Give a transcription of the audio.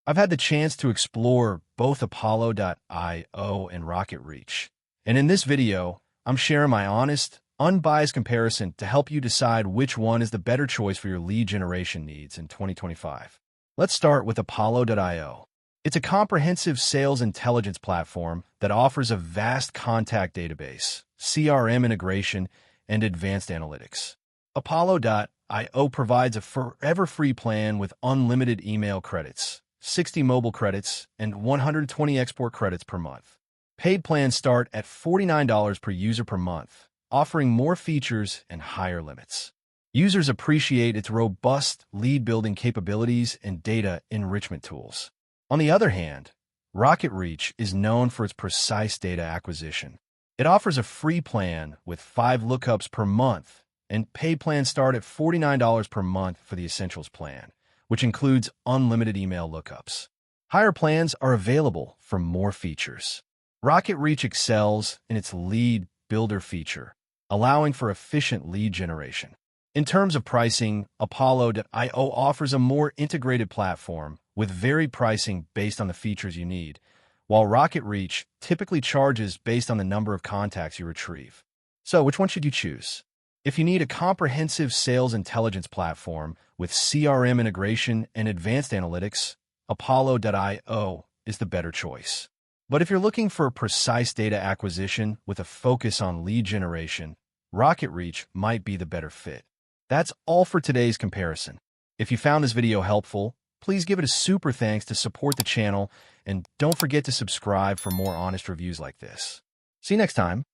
I've had the chance to explore both Apollo.io and RocketReach. And in this video, I'm sharing my honest, unbiased comparison to help you decide which one is the better choice for your lead generation needs in 2025. Let's start with Apollo.io. It's a comprehensive sales intelligence platform that offers a vast contact database, CRM integration, and advanced analytics. Apollo.io provides a forever free plan with unlimited email credits, 60 mobile credits, and 120 export credits per month. Paid plans start at $49 per user per month, offering more features and higher limits. Users appreciate its robust lead-building capabilities and data enrichment tools. On the other hand, RocketReach is known for its precise data acquisition. It offers a free plan with 5 lookups per month, and paid plans start at $49 per month for the Essentials plan, which includes unlimited email lookups. Higher plans are available for more features. RocketReach excels in its lead builder feature, allowing for efficient lead generation. In terms of pricing, Apollo.io offers a more integrated platform with varied pricing based on the features you need, while RocketReach typically charges based on the number of contacts you retrieve. So, which one should you choose? If you need a comprehensive sales intelligence platform with CRM integration and advanced analytics, Apollo.io is the better choice. But if you're looking for precise data acquisition with a focus on lead generation, RocketReach might be the better fit. That's all for today's comparison. If you found this video helpful, please give it a super thanks to support the channel, and don't forget to subscribe for more honest reviews like this. See you next time.